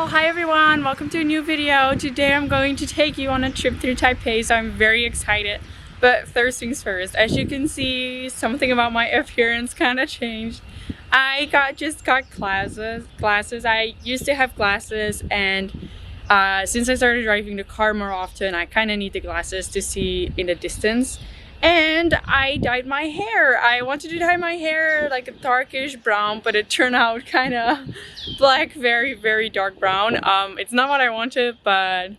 Hi everyone, welcome to a new video. Today I'm going to take you on a trip through Taipei, so I'm very excited. But first things first, as you can see, something about my appearance kind of changed. I just got glasses. I used to have glasses, and since I started driving the car more often, I kind of need the glasses to see in the distance. And I dyed my hair. I wanted to dye my hair like a darkish brown, but it turned out kind of black, very dark brown. It's not what I wanted, but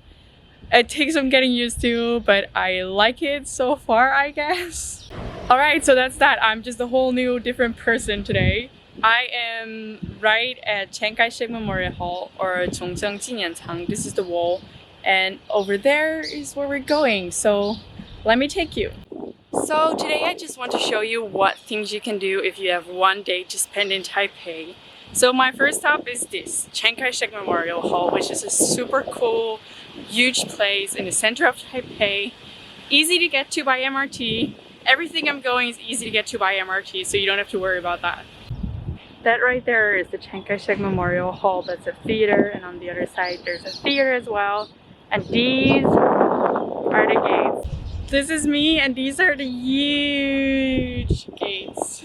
it takes some getting used to, but I like it so far, I guess. Alright, so that's that. I'm just a whole new different person today. I am right at Chiang Kai-Shek Memorial Hall, or Zhongzheng. This is the wall, and over there is where we're going. So let me take you. So today I just want to show you what things you can do if you have one day to spend in Taipei. So my first stop is this, Chiang Kai-Shek Memorial Hall, which is a super cool, huge place in the center of Taipei. Easy to get to by MRT. Everything I'm going is easy to get to by MRT, so you don't have to worry about that. That right there is the Chiang Kai-Shek Memorial Hall. That's a theater, and on the other side there's a theater as well. And these are the gates. This is me, and these are the huge gates.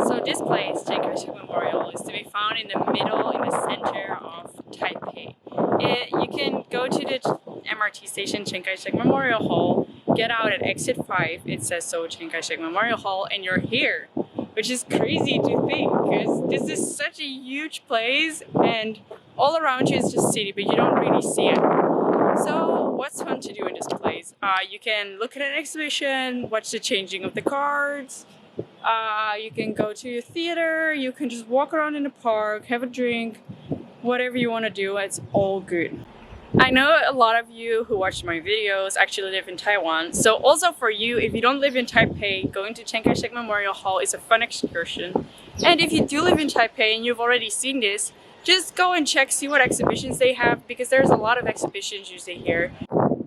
So this place, Chiang Kai-Shek Memorial, is to be found in the middle, in the center of Taipei. You can go to the MRT station, Chiang Kai-Shek Memorial Hall, get out at exit 5, it says so, Chiang Kai-Shek Memorial Hall, and you're here. Which is crazy to think, because this is such a huge place, and all around you is just city, but you don't really see it. So what's fun to do in this place? You can look at an exhibition, watch the changing of the cards, you can go to a theater, you can just walk around in the park, have a drink, whatever you want to do, it's all good. I know a lot of you who watch my videos actually live in Taiwan, so also for you, if you don't live in Taipei, going to Chiang Kai-Shek Memorial Hall is a fun excursion. And if you do live in Taipei and you've already seen this, just go and check, see what exhibitions they have, because there's a lot of exhibitions usually here.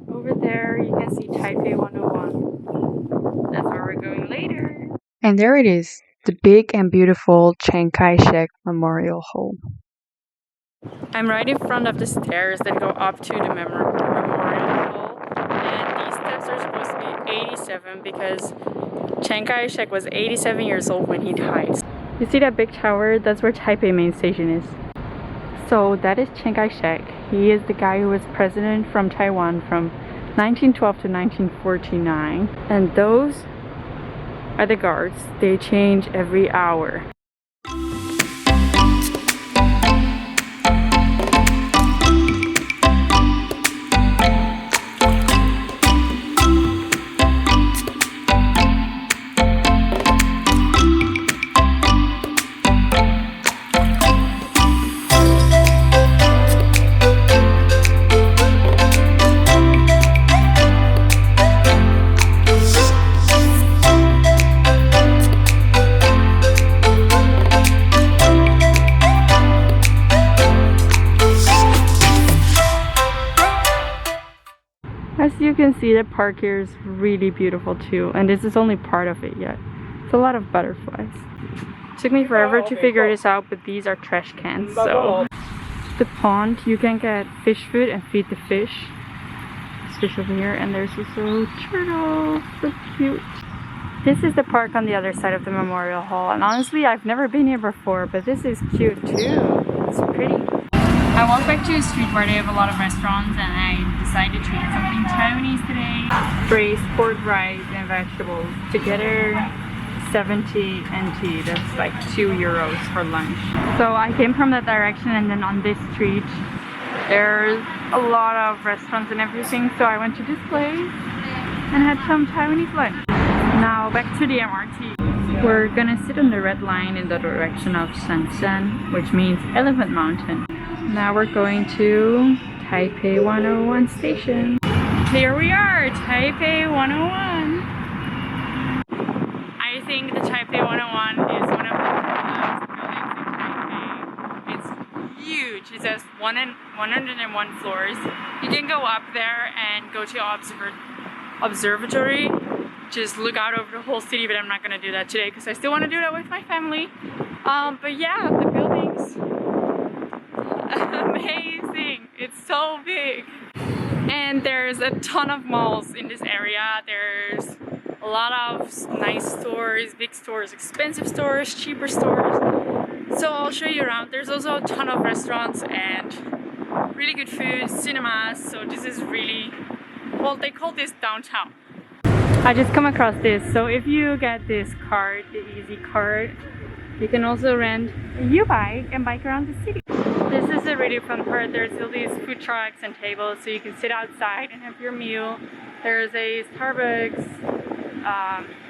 Over there you can see Taipei 101. That's where we're going later. And there it is, the big and beautiful Chiang Kai-Shek Memorial Hall. I'm right in front of the stairs that go up to the Memorial Hall, and these steps are supposed to be 87 because Chiang Kai-Shek was 87 years old when he died. You see that big tower? That's where Taipei main station is. So that is Chiang Kai-Shek. He is the guy who was president from Taiwan from 1912 to 1949. And those are the guards. They change every hour. As you can see, the park here is really beautiful too, and this is only part of it yet. It's a lot of butterflies. It took me forever to figure this out, but these are trash cans, so. The pond, you can get fish food and feed the fish. There's fish over here, and there's also turtles, so cute. This is the park on the other side of the Memorial Hall, and honestly, I've never been here before, but this is cute too. It's pretty. I walked back to a street where they have a lot of restaurants, and I decided to eat something Taiwanese today. Braised pork rice and vegetables. Together 70 NT, that's like 2 euros for lunch. So I came from that direction, and then on this street there's a lot of restaurants and everything, so I went to this place and had some Taiwanese lunch. Now back to the MRT. We're gonna sit on the red line in the direction of Yuanshan, which means Elephant Mountain. Now we're going to Taipei 101 station. Here we are, Taipei 101. I think the Taipei 101 is one of the coolest buildings in Taipei. It's huge. It has 101 floors. You can go up there and go to observatory. Just look out over the whole city, but I'm not gonna do that today because I still want to do that with my family. But yeah, the buildings amazing. It's so big. And there's a ton of malls in this area. There's a lot of nice stores, big stores, expensive stores, cheaper stores. So I'll show you around. There's also a ton of restaurants and really good food, cinemas. So this is really, well, they call this downtown. I just come across this. So if you get this card, the Easy card, you can also rent a U-bike and bike around the city. This is a really fun part. There's all these food trucks and tables so you can sit outside and have your meal. There's a Starbucks,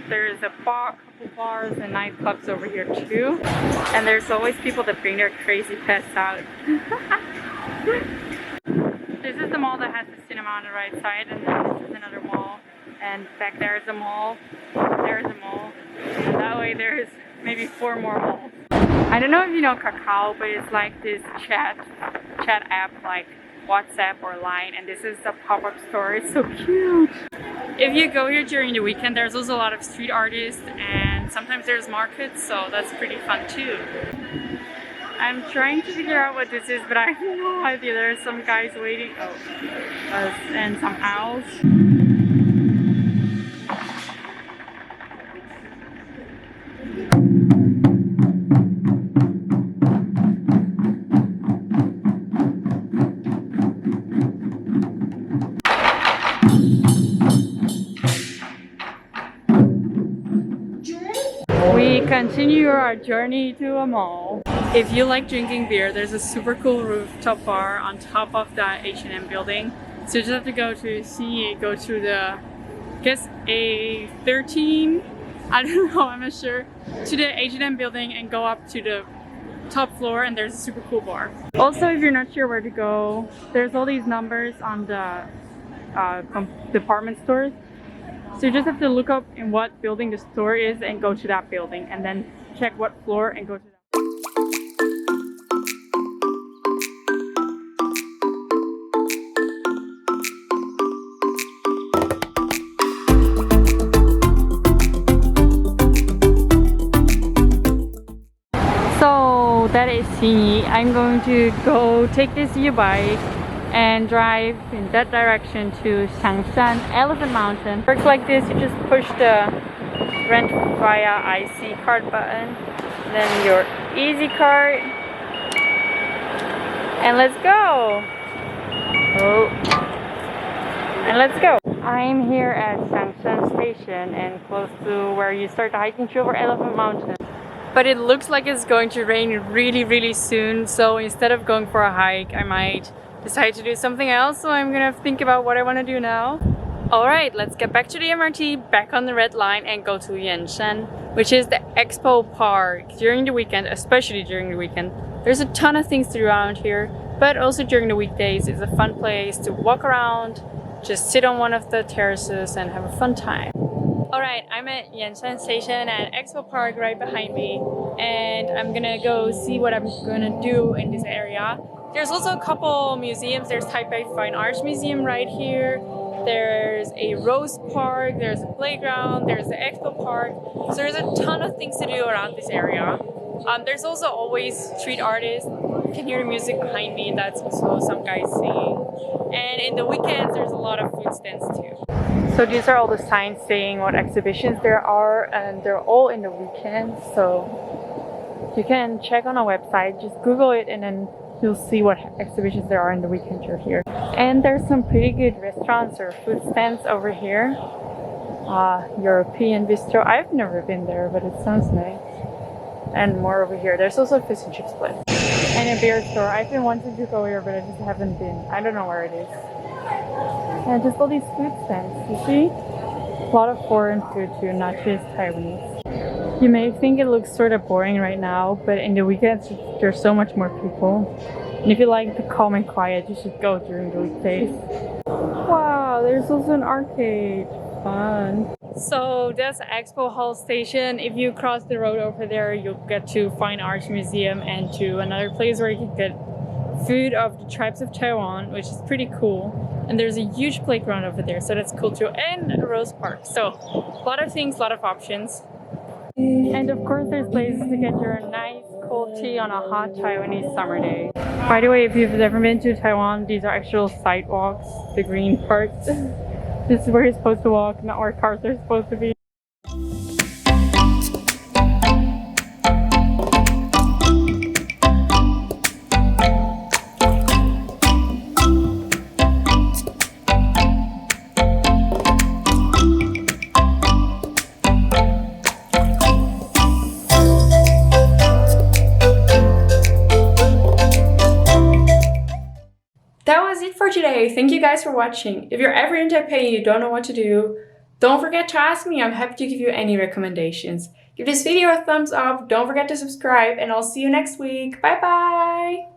there's a bar, couple bars and nightclubs over here too. And there's always people that bring their crazy pets out. This is the mall that has the cinema on the right side, and then this is another mall. And back there is a mall, there's a mall, and that way there's maybe 4 more malls. I don't know if you know Kakao, but it's like this chat app like WhatsApp or Line, and this is a pop-up store. It's so cute. If you go here during the weekend, there's also a lot of street artists, and sometimes there's markets, so that's pretty fun too. I'm trying to figure out what this is, but I have no idea. There's some guys waiting. Oh, and some owls. We continue our journey to a mall. If you like drinking beer, there's a super cool rooftop bar on top of the H&M building. So you just have to go to go to the, I guess A13, I don't know, I'm not sure, to the H&M building and go up to the top floor, and there's a super cool bar. Also, if you're not sure where to go, there's all these numbers on the department stores. So you just have to look up in what building the store is and go to that building, and then check what floor and go to that. So that is Xinyi. I'm going to go take this U-bike and drive in that direction to Yuanshan, Elephant Mountain. It works like this. You just push the rent via IC card button, then your Easy card, and let's go. Oh, and let's go. I'm here at Yuanshan station and close to where you start the hiking trail over Elephant Mountain. But it looks like it's going to rain really soon, so instead of going for a hike, I might decide to do something else. So I'm gonna think about what I want to do now. Alright, let's get back to the MRT, back on the red line, and go to Yuanshan, which is the Expo Park. During the weekend, especially during the weekend, there's a ton of things to do around here, but also during the weekdays, it's a fun place to walk around, just sit on one of the terraces and have a fun time. Alright, I'm at Yuanshan Station and Expo Park right behind me, and I'm gonna go see what I'm gonna do in this area. There's also a couple museums. There's Taipei Fine Arts Museum right here. There's a Rose Park, there's a playground, there's the Expo Park. So there's a ton of things to do around this area. There's also always street artists. You can hear the music behind me, that's also some guys singing. And in the weekends, there's a lot of food stands too. So these are all the signs saying what exhibitions there are, and they're all in the weekend. So you can check on our website, just Google it, and then you'll see what exhibitions there are in the weekend you're here. And there's some pretty good restaurants or food stands over here. European Bistro. I've never been there, but it sounds nice. And more over here. There's also a fish and chips place. And a beer store. I've been wanting to go here, but I just haven't been. I don't know where it is. And just all these food stands, you see? A lot of foreign food too, not just Taiwanese. You may think it looks sort of boring right now, but in the weekends there's so much more people. And if you like the calm and quiet, you should go during the weekdays. Wow, there's also an arcade. Fun. So that's Expo Hall Station. If you cross the road over there, you'll get to Fine Arts Museum and to another place where you can get food of the tribes of Taiwan, which is pretty cool. And there's a huge playground over there, so that's cool too. And a Rose Park. So a lot of things, a lot of options. And of course there's places to get your nice cold tea on a hot Taiwanese summer day. By the way, if you've never been to Taiwan, these are actual sidewalks, the green parts. This is where you're supposed to walk, not where cars are supposed to be. That was it for today. Thank you guys for watching. If you're ever in Taipei and you don't know what to do, don't forget to ask me. I'm happy to give you any recommendations. Give this video a thumbs up, don't forget to subscribe, and I'll see you next week. Bye bye!